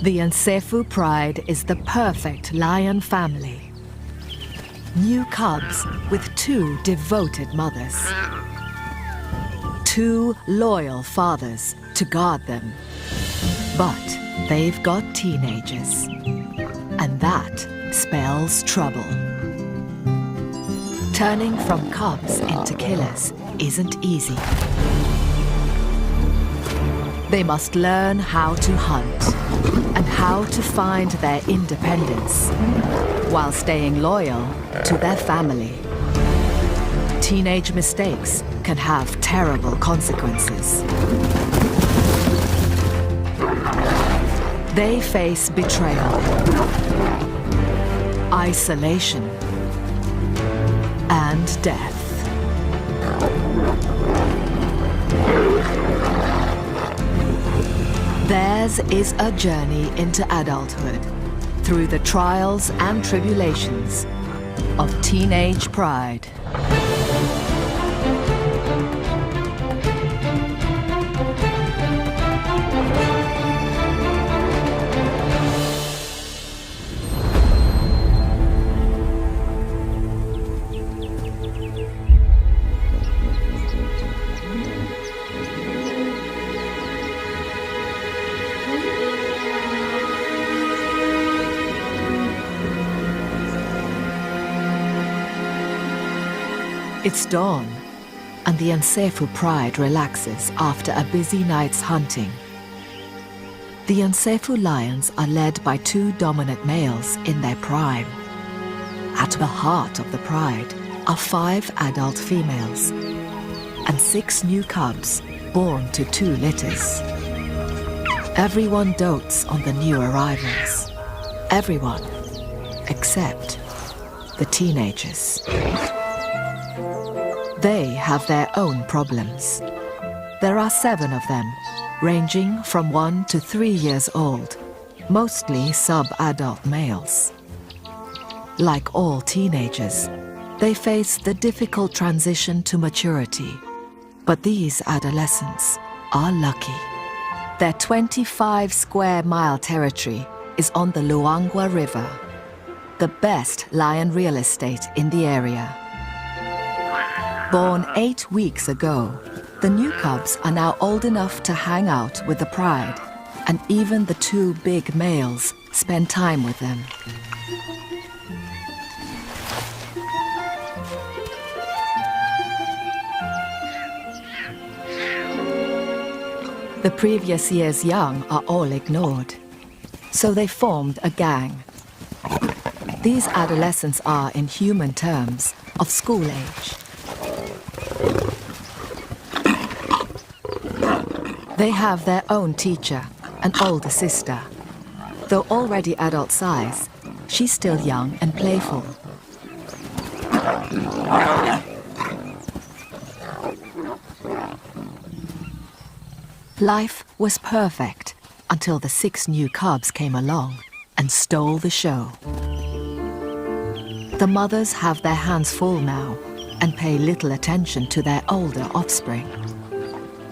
The Nsefu pride is the perfect lion family. New cubs with 2 devoted mothers. 2 loyal fathers to guard them. But they've got teenagers. And that spells trouble. Turning from cubs into killers isn't easy. They must learn how to hunt and how to find their independence while staying loyal to their family. Teenage mistakes can have terrible consequences. They face betrayal, isolation, and death. Theirs is a journey into adulthood through the trials and tribulations of teenage pride. It's dawn, and the Nsefu pride relaxes after a busy night's hunting. The Nsefu lions are led by 2 dominant males in their prime. At the heart of the pride are 5 adult females and 6 new cubs born to 2 litters. Everyone dotes on the new arrivals. Everyone except the teenagers. They have their own problems. There are 7 of them, ranging from 1 to 3 years old, mostly sub-adult males. Like all teenagers, they face the difficult transition to maturity. But these adolescents are lucky. Their 25-square-mile territory is on the Luangwa River, the best lion real estate in the area. Born 8 weeks ago, the new cubs are now old enough to hang out with the pride, and even the 2 big males spend time with them. The previous year's young are all ignored, so they formed a gang. These adolescents are, in human terms, of school age. They have their own teacher, an older sister. Though already adult size, she's still young and playful. Life was perfect until the 6 new cubs came along and stole the show. The mothers have their hands full now and pay little attention to their older offspring.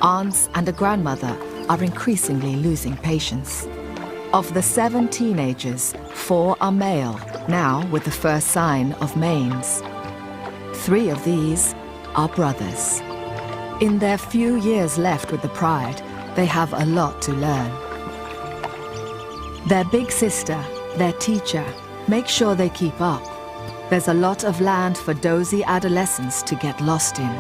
Aunts and a grandmother are increasingly losing patience. Of the 7 teenagers, 4 are male, now with the first sign of manes. 3 of these are brothers. In their few years left with the pride, they have a lot to learn. Their big sister, their teacher, makes sure they keep up. There's a lot of land for dozy adolescents to get lost in.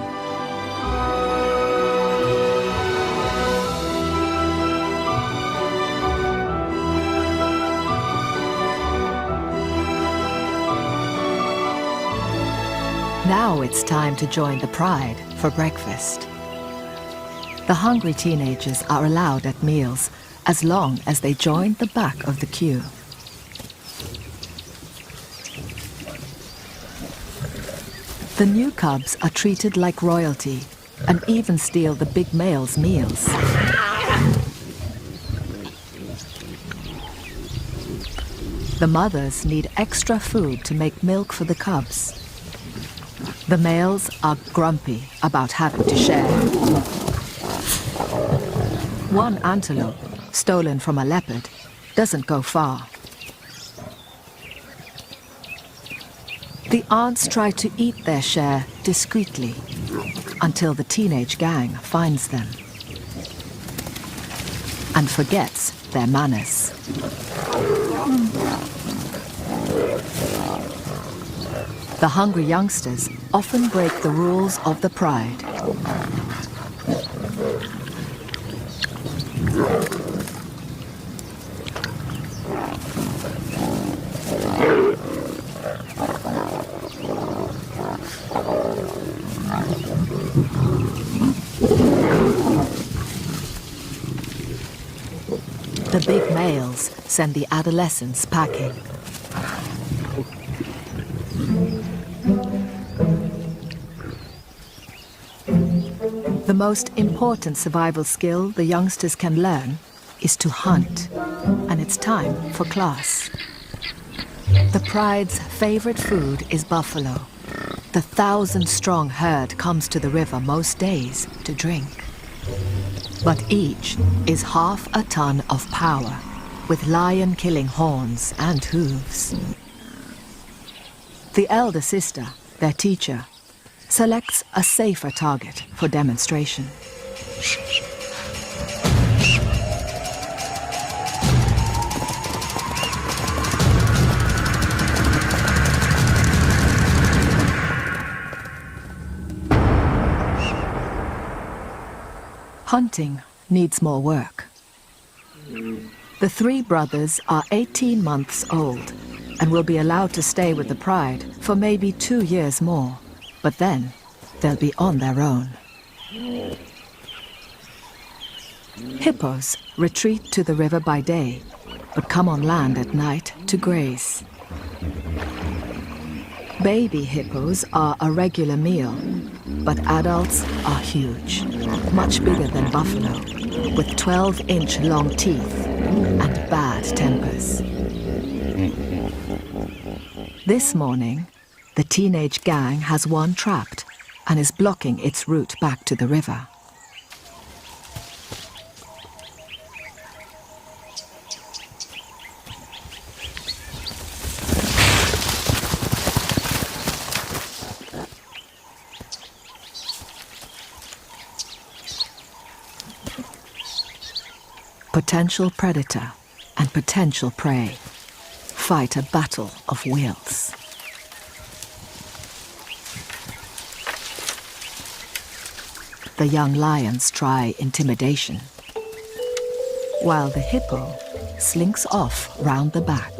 Now it's time to join the pride for breakfast. The hungry teenagers are allowed at meals as long as they join the back of the queue. The new cubs are treated like royalty and even steal the big males' meals. The mothers need extra food to make milk for the cubs. The males are grumpy about having to share. One antelope, stolen from a leopard, doesn't go far. The ants try to eat their share discreetly until the teenage gang finds them and forgets their manners. The hungry youngsters often break the rules of the pride. The big males send the adolescents packing. The most important survival skill the youngsters can learn is to hunt, and it's time for class. The pride's favorite food is buffalo. The 1,000-strong herd comes to the river most days to drink. But each is half a ton of power, with lion-killing horns and hooves. The elder sister, their teacher, selects a safer target for demonstration. Hunting needs more work. The three brothers are 18 months old and will be allowed to stay with the pride for maybe 2 years more, but then they'll be on their own. Hippos retreat to the river by day, but come on land at night to graze. Baby hippos are a regular meal, but adults are huge, much bigger than buffalo, with 12-inch long teeth and bad tempers. This morning, the teenage gang has one trapped and is blocking its route back to the river. Potential predator and potential prey fight a battle of wills. The young lions try intimidation, while the hippo slinks off round the back.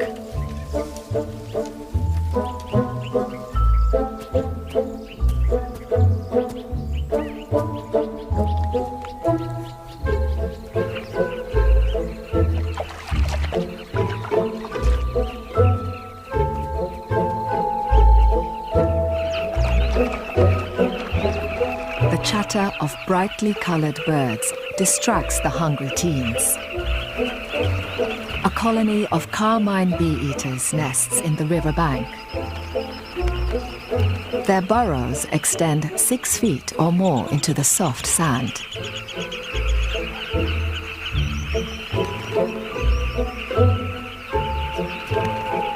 The chatter of brightly colored birds distracts the hungry teens. A colony of carmine bee-eaters nests in the riverbank. Their burrows extend 6 feet or more into the soft sand.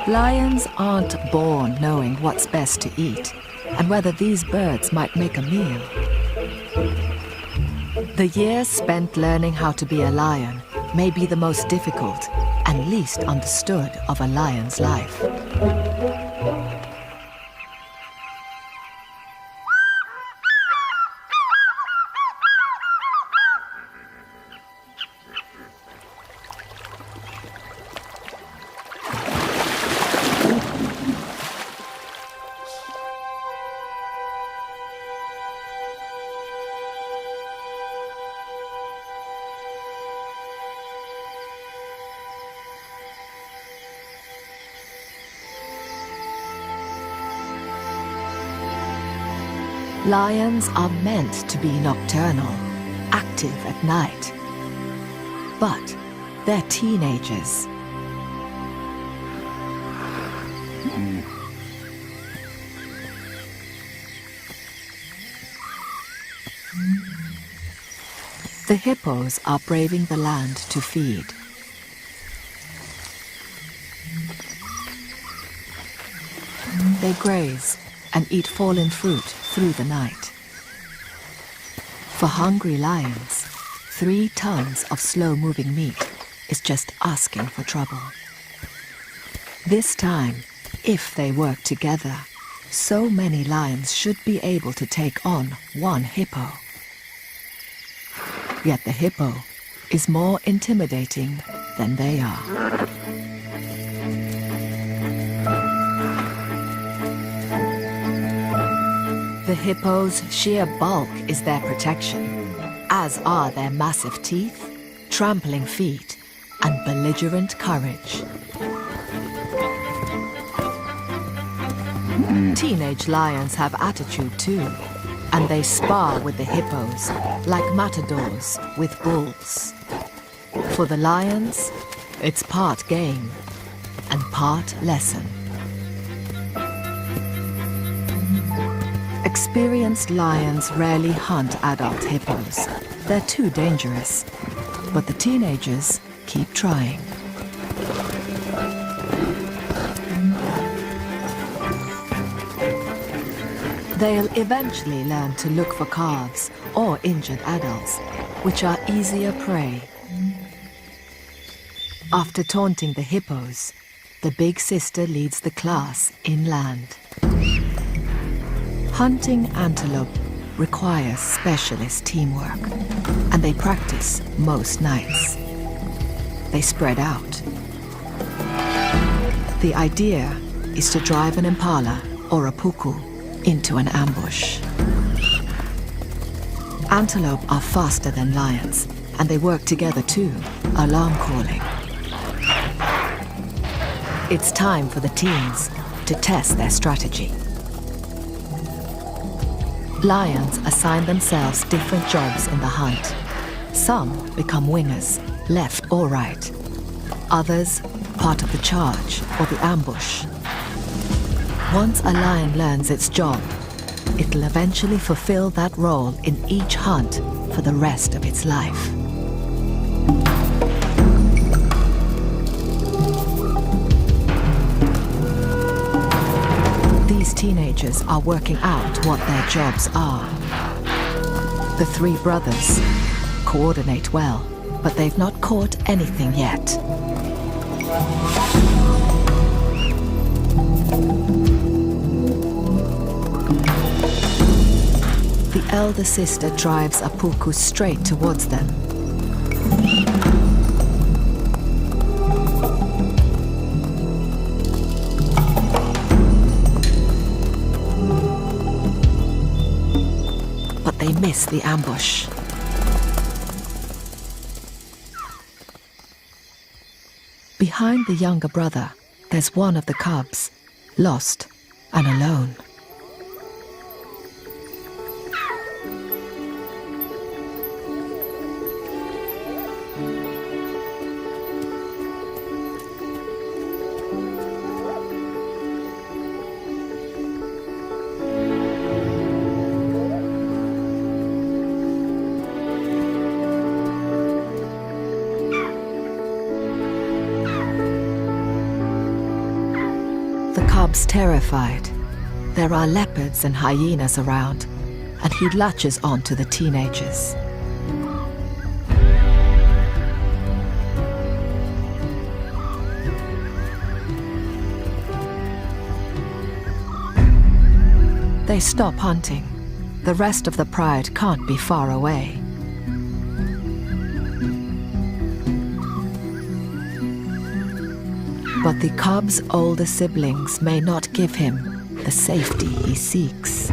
Lions aren't born knowing what's best to eat and whether these birds might make a meal. The years spent learning how to be a lion may be the most difficult and least understood of a lion's life. Lions are meant to be nocturnal, active at night. But they're teenagers. The hippos are braving the land to feed. They graze and eat fallen fruit through the night. For hungry lions, 3 tons of slow-moving meat is just asking for trouble. This time, if they work together, so many lions should be able to take on 1 hippo. Yet the hippo is more intimidating than they are. The hippo's sheer bulk is their protection, as are their massive teeth, trampling feet, and belligerent courage. Teenage lions have attitude too, and they spar with the hippos like matadors with bulls. For the lions, it's part game and part lesson. Experienced lions rarely hunt adult hippos. They're too dangerous, but the teenagers keep trying. They'll eventually learn to look for calves or injured adults, which are easier prey. After taunting the hippos, the big sister leads the class inland. Hunting antelope requires specialist teamwork, and they practice most nights. They spread out. The idea is to drive an impala or a puku into an ambush. Antelope are faster than lions, and they work together too, alarm calling. It's time for the teens to test their strategy. Lions assign themselves different jobs in the hunt. Some become wingers, left or right. Others, part of the charge or the ambush. Once a lion learns its job, it'll eventually fulfill that role in each hunt for the rest of its life. These teenagers are working out what their jobs are. The 3 brothers coordinate well, but they've not caught anything yet. The elder sister drives a puku straight towards them. But they miss the ambush. Behind the younger brother, there's one of the cubs, lost and alone. The cub's terrified. There are leopards and hyenas around, and he latches on to the teenagers. They stop hunting. The rest of the pride can't be far away. But the cub's older siblings may not give him the safety he seeks.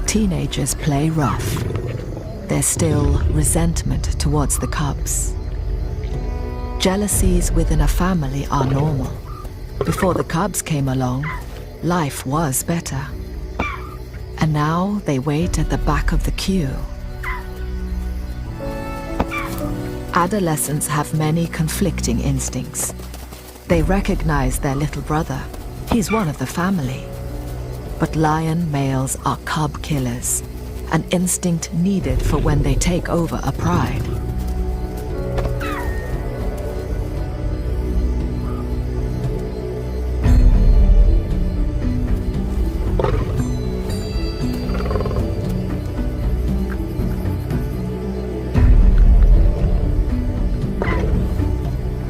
Teenagers play rough. There's still resentment towards the cubs. Jealousies within a family are normal. Before the cubs came along, life was better. And now they wait at the back of the queue. Adolescents have many conflicting instincts. They recognize their little brother. He's one of the family. But lion males are cub killers, an instinct needed for when they take over a pride.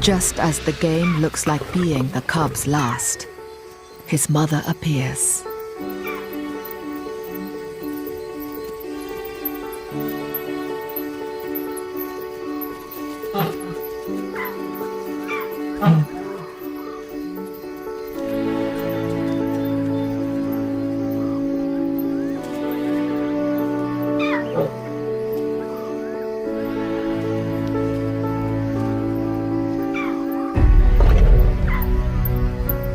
Just as the game looks like being the cub's last, his mother appears.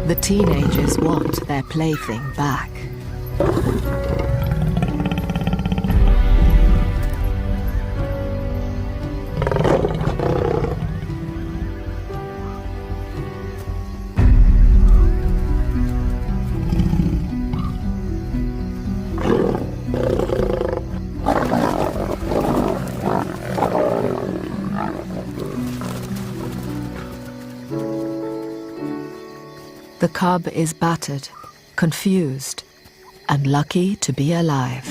The teenagers want their plaything back. The cub is battered, confused, and lucky to be alive.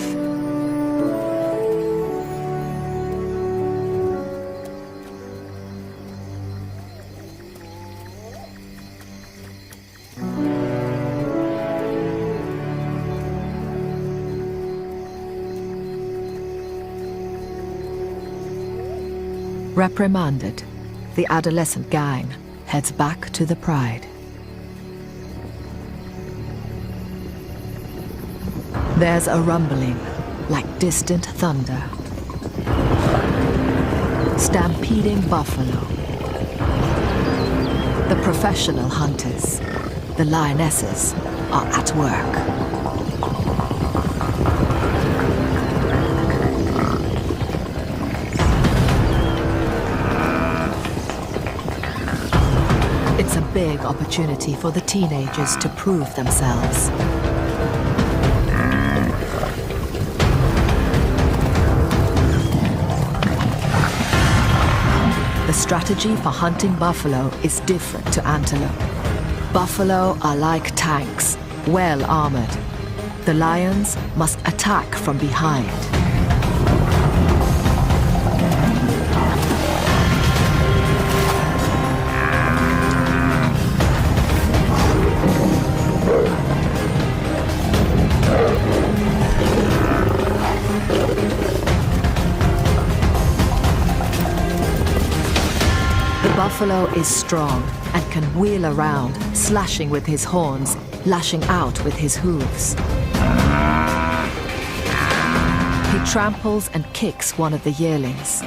Reprimanded, the adolescent gang heads back to the Pride. There's a rumbling, like distant thunder. Stampeding buffalo. The professional hunters, the lionesses, are at work. It's a big opportunity for the teenagers to prove themselves. The strategy for hunting buffalo is different to antelope. Buffalo are like tanks, well armored. The lions must attack from behind. The buffalo is strong and can wheel around, slashing with his horns, lashing out with his hooves. He tramples and kicks one of the yearlings.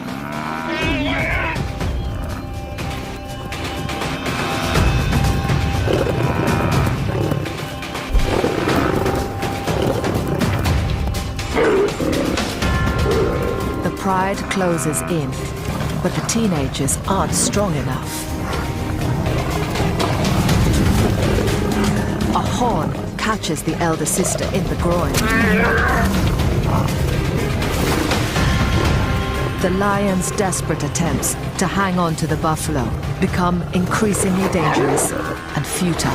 The pride closes in, but the teenagers aren't strong enough. A horn catches the elder sister in the groin. The lion's desperate attempts to hang on to the buffalo become increasingly dangerous and futile.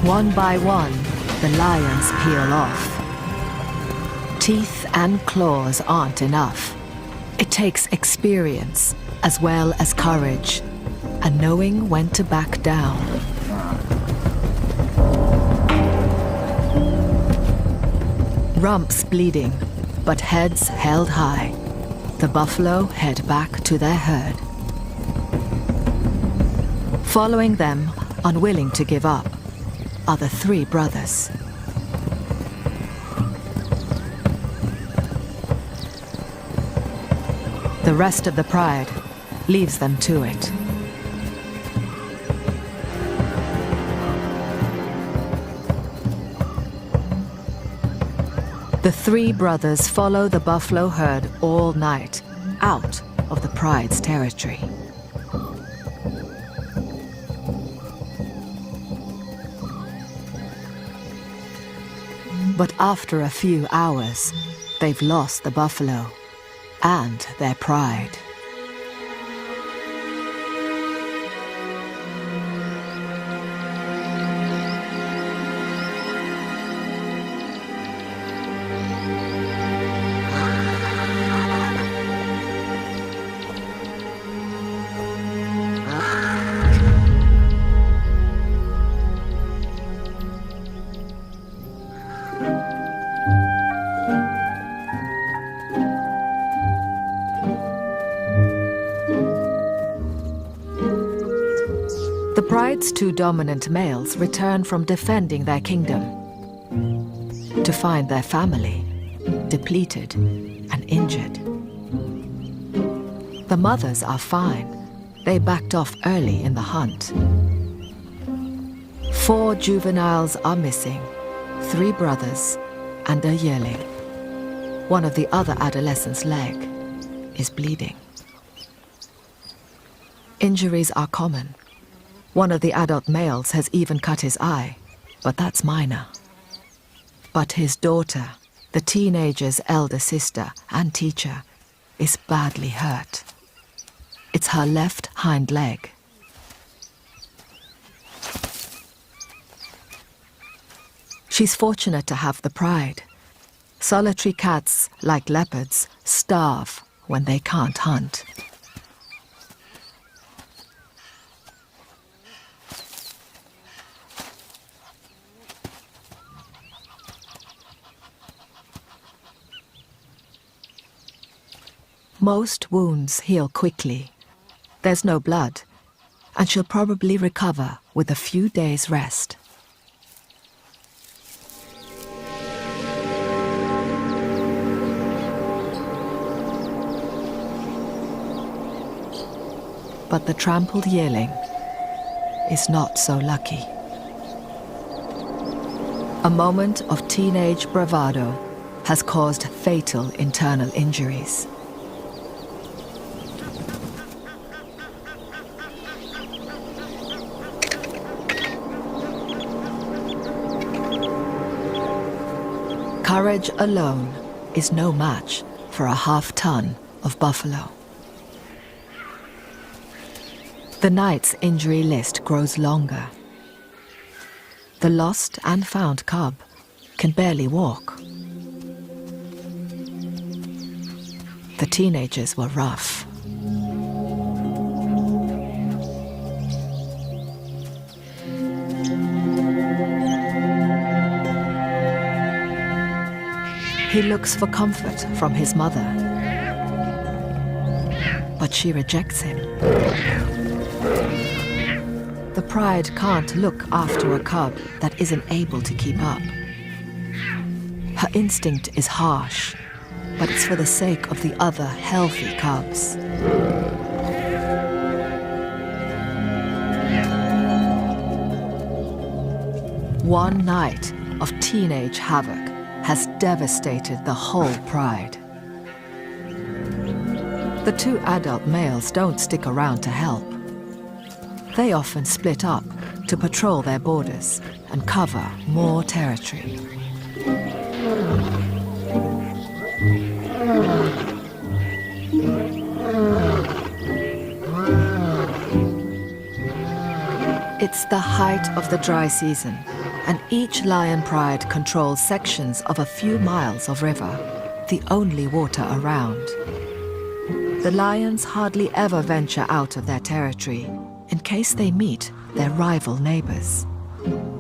One by one, the lions peel off. Teeth and claws aren't enough. It takes experience as well as courage, and knowing when to back down. Rumps bleeding, but heads held high. The buffalo head back to their herd. Following them, unwilling to give up, are the three brothers. The rest of the pride leaves them to it. The three brothers follow the buffalo herd all night, out of the pride's territory. But after a few hours, they've lost the buffalo and their pride. pride's two dominant males return from defending their kingdom to find their family depleted and injured. The mothers are fine. They backed off early in the hunt. 4 juveniles are missing, 3 brothers and a yearling. One of the other adolescent's leg is bleeding. Injuries are common. One of the adult males has even cut his eye, but that's minor. But his daughter, the teenager's elder sister and teacher, is badly hurt. It's her left hind leg. She's fortunate to have the pride. Solitary cats, like leopards, starve when they can't hunt. Most wounds heal quickly. There's no blood, and she'll probably recover with a few days' rest. But the trampled yearling is not so lucky. A moment of teenage bravado has caused fatal internal injuries. Courage alone is no match for a half-ton of buffalo. The night's injury list grows longer. The lost and found cub can barely walk. The teenagers were rough. He looks for comfort from his mother, but she rejects him. The pride can't look after a cub that isn't able to keep up. Her instinct is harsh, but it's for the sake of the other healthy cubs. One night of teenage havoc has devastated the whole pride. The 2 adult males don't stick around to help. They often split up to patrol their borders and cover more territory. It's the height of the dry season, and each lion pride controls sections of a few miles of river, the only water around. The lions hardly ever venture out of their territory in case they meet their rival neighbors.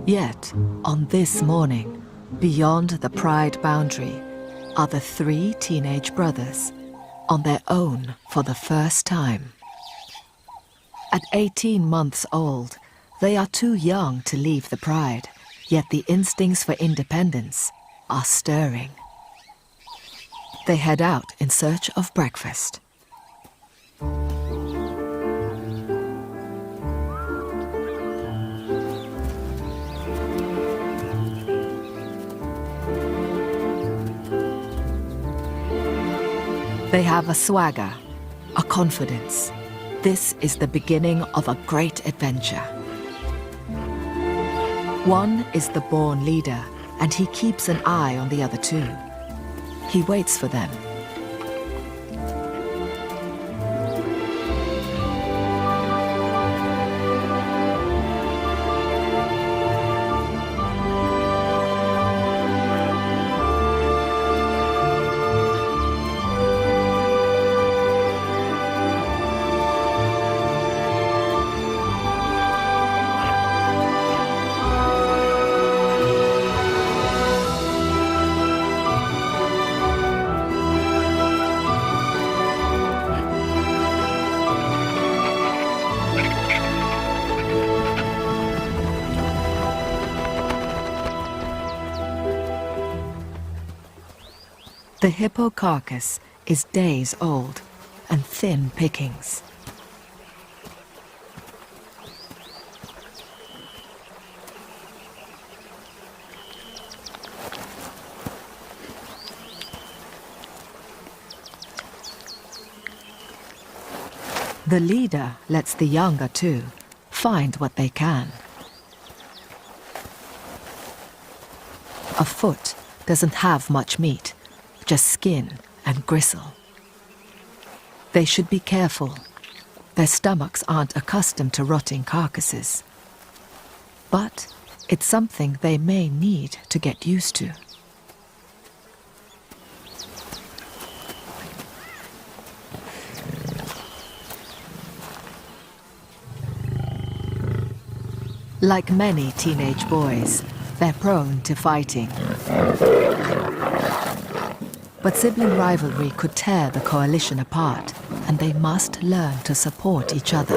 Yet, on this morning, beyond the pride boundary, are the 3 teenage brothers, on their own for the first time. At 18 months old, they are too young to leave the pride, yet the instincts for independence are stirring. They head out in search of breakfast. They have a swagger, a confidence. This is the beginning of a great adventure. One is the born leader, and he keeps an eye on the other 2. He waits for them. The hippo carcass is days old and thin pickings. The leader lets the younger two find what they can. A foot doesn't have much meat, just skin and gristle. They should be careful. Their stomachs aren't accustomed to rotting carcasses. But it's something they may need to get used to. Like many teenage boys, they're prone to fighting. But sibling rivalry could tear the coalition apart, and they must learn to support each other.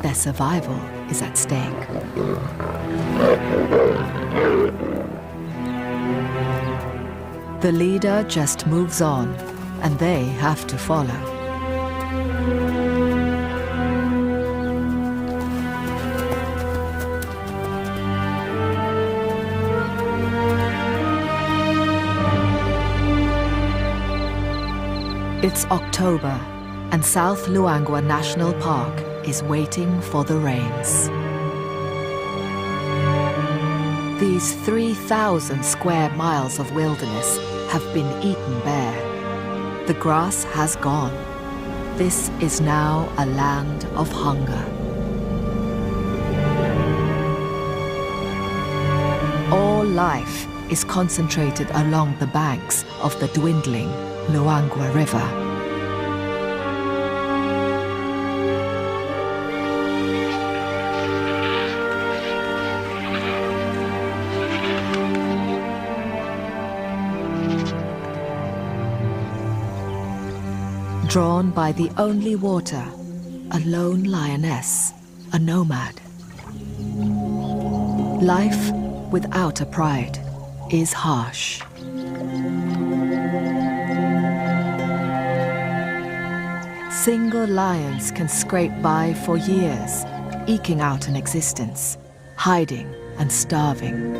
Their survival is at stake. The leader just moves on, and they have to follow. It's October, and South Luangwa National Park is waiting for the rains. These 3,000 square miles of wilderness have been eaten bare. The grass has gone. This is now a land of hunger. All life is concentrated along the banks of the dwindling Luangwa River. Drawn by the only water, a lone lioness, a nomad. Life without a pride is harsh. Single lions can scrape by for years, eking out an existence, hiding and starving.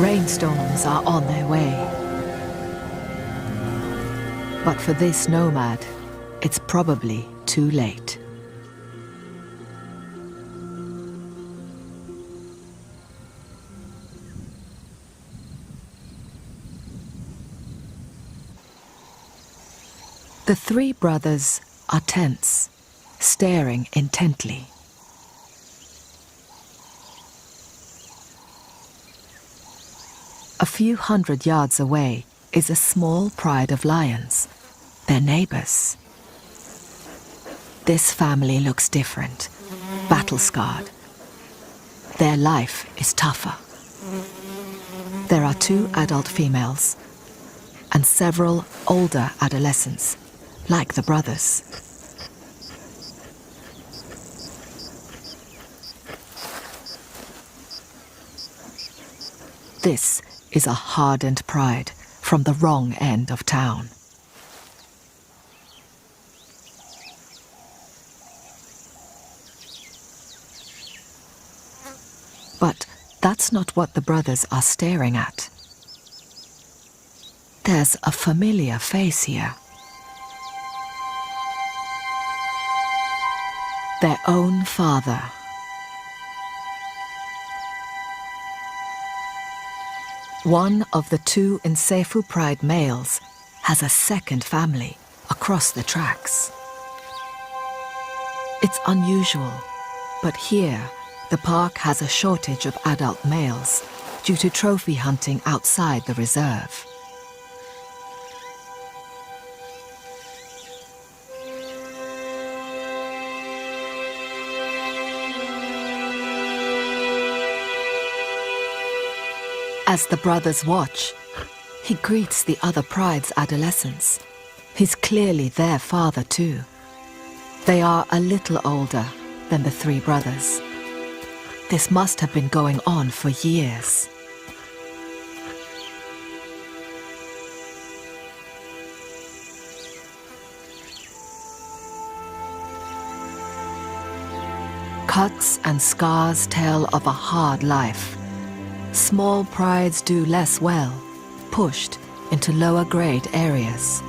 Rainstorms are on their way. But for this nomad, it's probably too late. The three brothers are tense, staring intently. A few hundred yards away is a small pride of lions, their neighbors. This family looks different, battle-scarred. Their life is tougher. There are 2 adult females and several older adolescents, like the brothers. This is a hardened pride from the wrong end of town. But that's not what the brothers are staring at. There's a familiar face here. Their own father. One of the 2 Nsefu Pride males has a second family across the tracks. It's unusual, but here the park has a shortage of adult males due to trophy hunting outside the reserve. As the brothers watch, he greets the other pride's adolescents, He's clearly their father too. They are a little older than the three brothers. This must have been going on for years. Cuts and scars tell of a hard life. Small prides do less well, pushed into lower grade areas.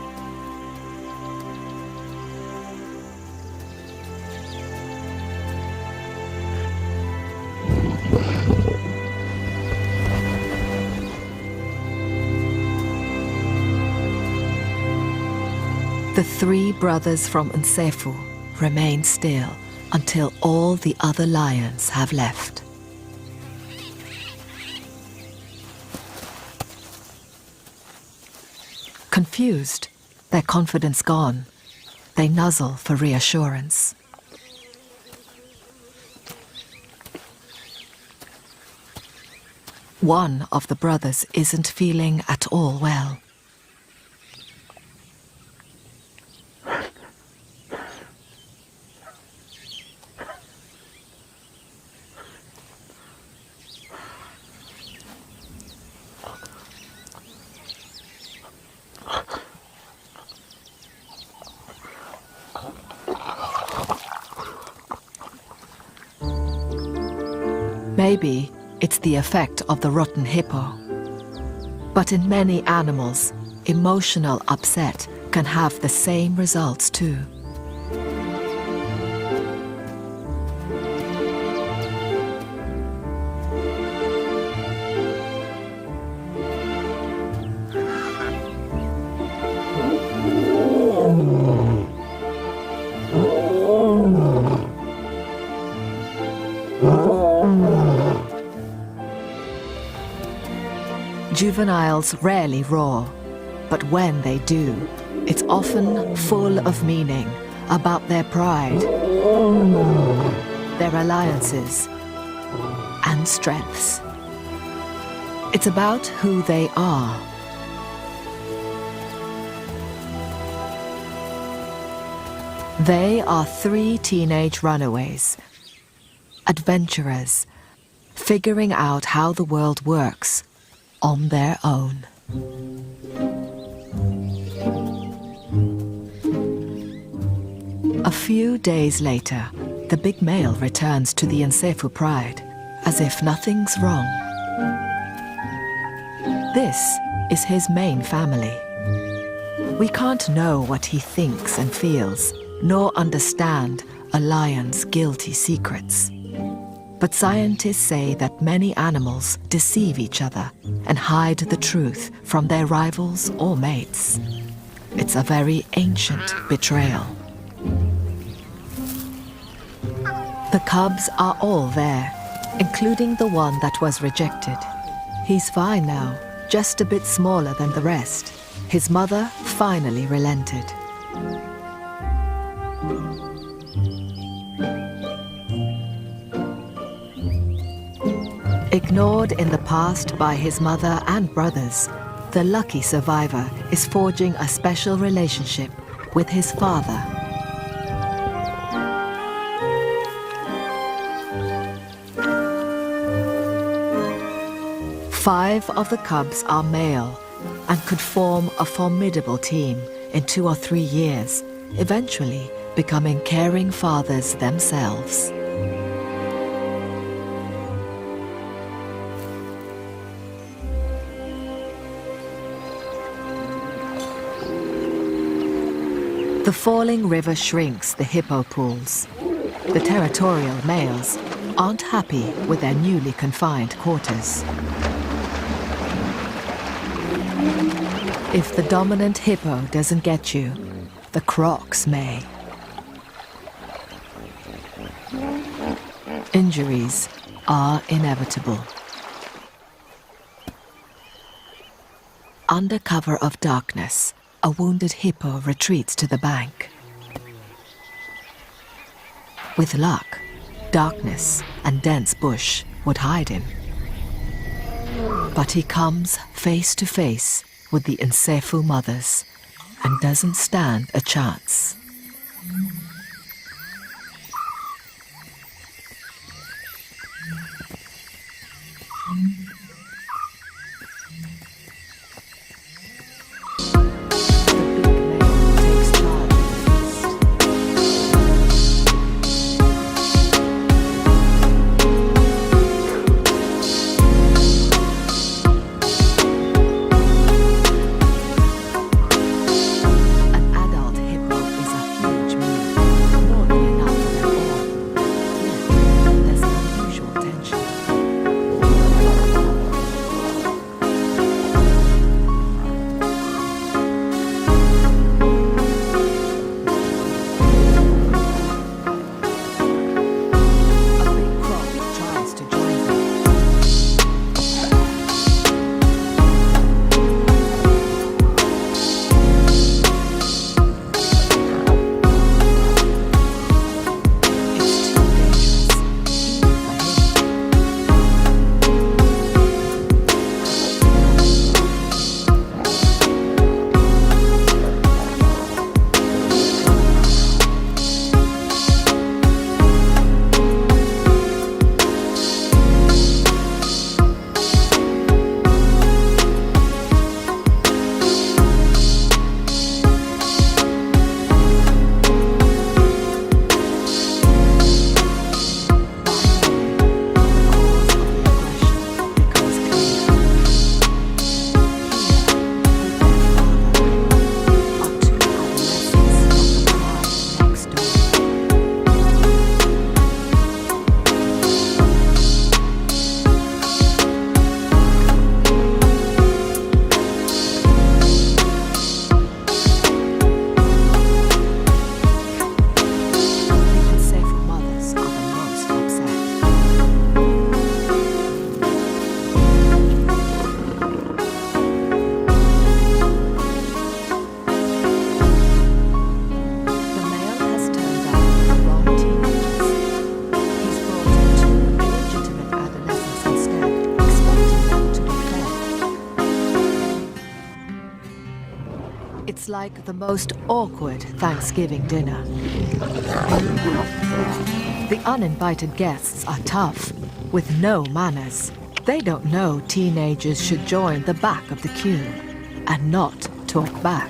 The three brothers from Nsefu remain still until all the other lions have left. Confused, their confidence gone, they nuzzle for reassurance. One of the brothers isn't feeling at all well. Maybe it's the effect of the rotten hippo. But in many animals, emotional upset can have the same results too. Juveniles rarely roar, but when they do, it's often full of meaning about their pride, their alliances, and strengths. It's about who they are. They are three teenage runaways, adventurers, figuring out how the world works on their own. A few days later, the big male returns to the Nsefu pride, as if nothing's wrong. This is his main family. We can't know what he thinks and feels, nor understand a lion's guilty secrets. But scientists say that many animals deceive each other and hide the truth from their rivals or mates. It's a very ancient betrayal. The cubs are all there, including the one that was rejected. He's fine now, just a bit smaller than the rest. His mother finally relented. Ignored in the past by his mother and brothers, the lucky survivor is forging a special relationship with his father. Five of the cubs are male and could form a formidable team in 2 or 3 years, eventually becoming caring fathers themselves. The falling river shrinks the hippo pools. The territorial males aren't happy with their newly confined quarters. If the dominant hippo doesn't get you, the crocs may. Injuries are inevitable. Under cover of darkness, a wounded hippo retreats to the bank. With luck, darkness and dense bush would hide him. But he comes face to face with the Nsefu mothers and doesn't stand a chance. It's like the most awkward Thanksgiving dinner. The uninvited guests are tough, with no manners. They don't know teenagers should join the back of the queue and not talk back.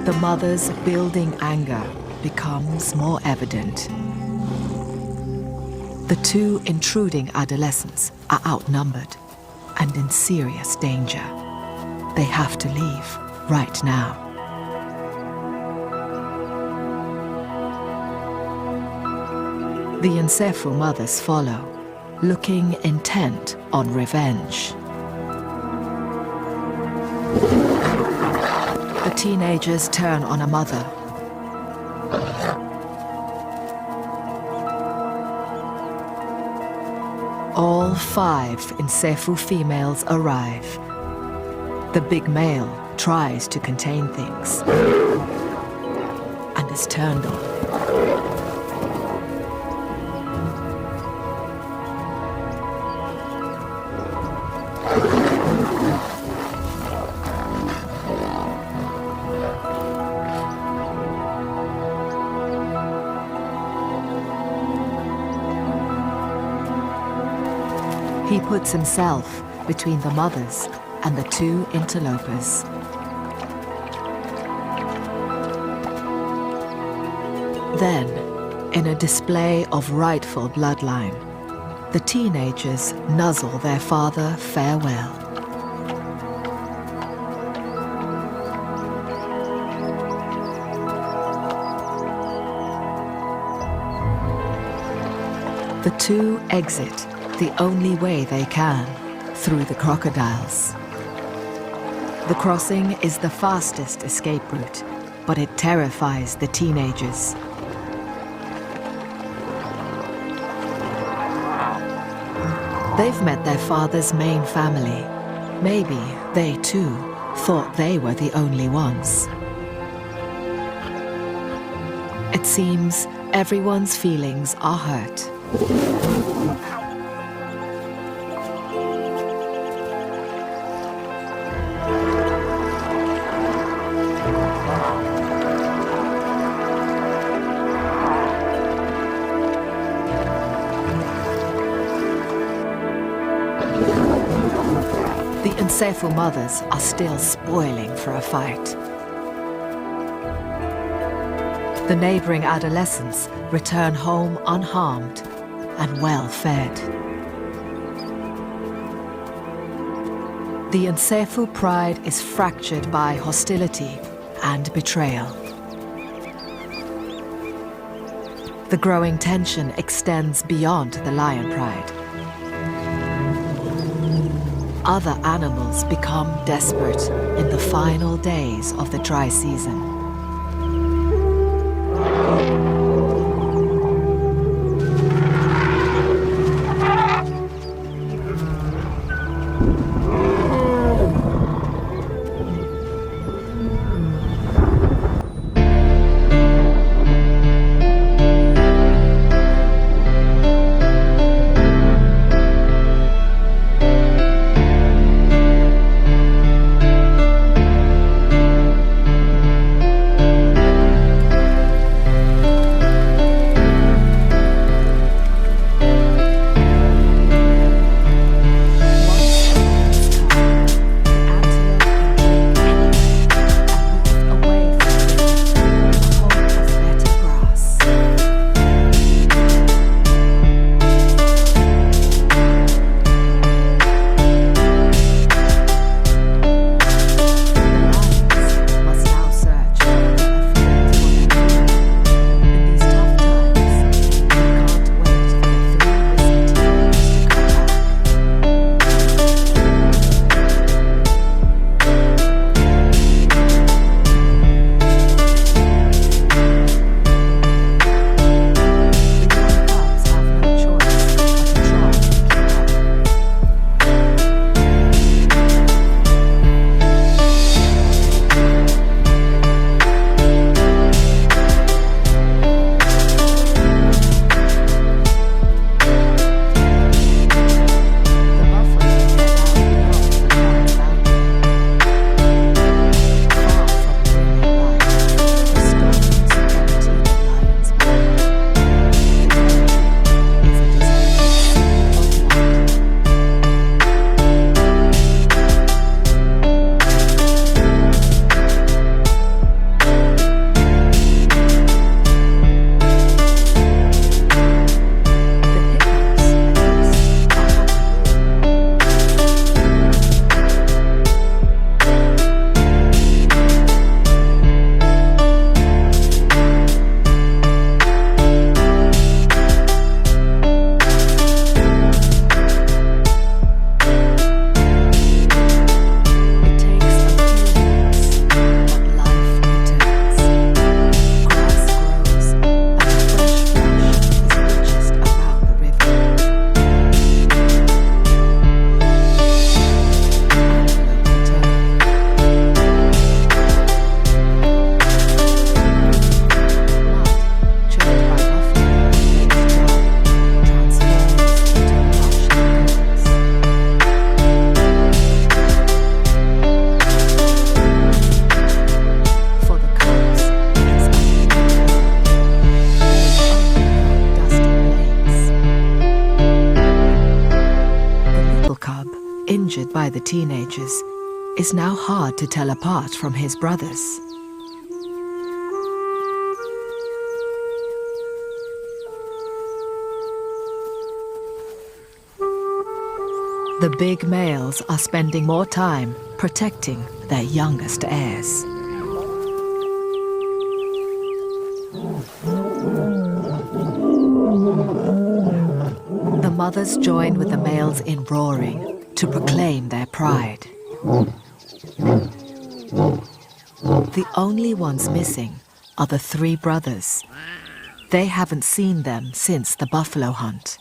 The mother's building anger becomes more evident. The two intruding adolescents are outnumbered and in serious danger. They have to leave right now. The Nsephu mothers follow, looking intent on revenge. The teenagers turn on a mother. All 5 Nsephu females arrive. The big male tries to contain things and is turned on. He puts himself between the mothers and the 2 interlopers. Then, in a display of rightful bloodline, the teenagers nuzzle their father farewell. The 2 exit the only way they can, through the crocodiles. The crossing is the fastest escape route, but it terrifies the teenagers. They've met their father's main family. Maybe they too thought they were the only ones. It seems Everyone's feelings are hurt. The Nsefu mothers are still spoiling for a fight. The neighboring adolescents return home unharmed and well-fed. The Nsefu pride is fractured by hostility and betrayal. The growing tension extends beyond the lion pride. Other animals become desperate in the final days of the dry season. Injured by the teenagers, is now hard to tell apart from his brothers. The big males are spending more time protecting their youngest heirs. The mothers join with the males in roaring to proclaim their pride. The only ones missing are the three brothers. They haven't seen them since the buffalo hunt.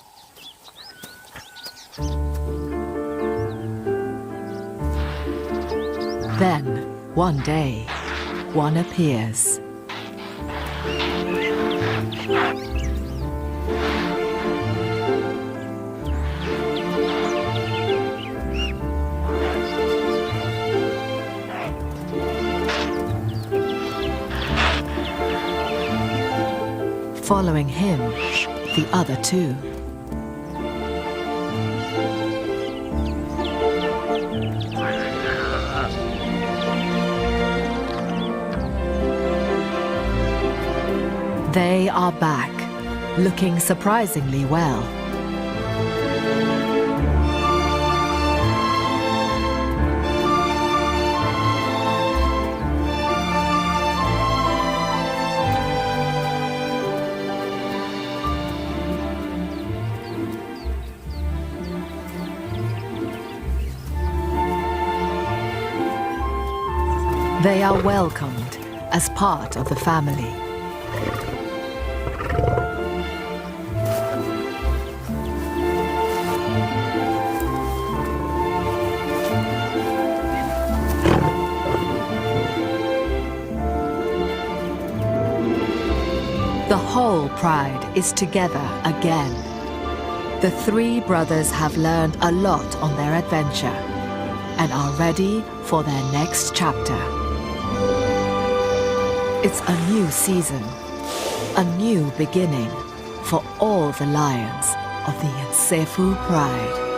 Then, one day, one appears. following him, the other two. They are back, looking surprisingly well. They are welcomed as part of the family. The whole pride is together again. The three brothers have learned a lot on their adventure and are ready for their next chapter. It's a new season, a new beginning for all the lions of the Nsefu Pride.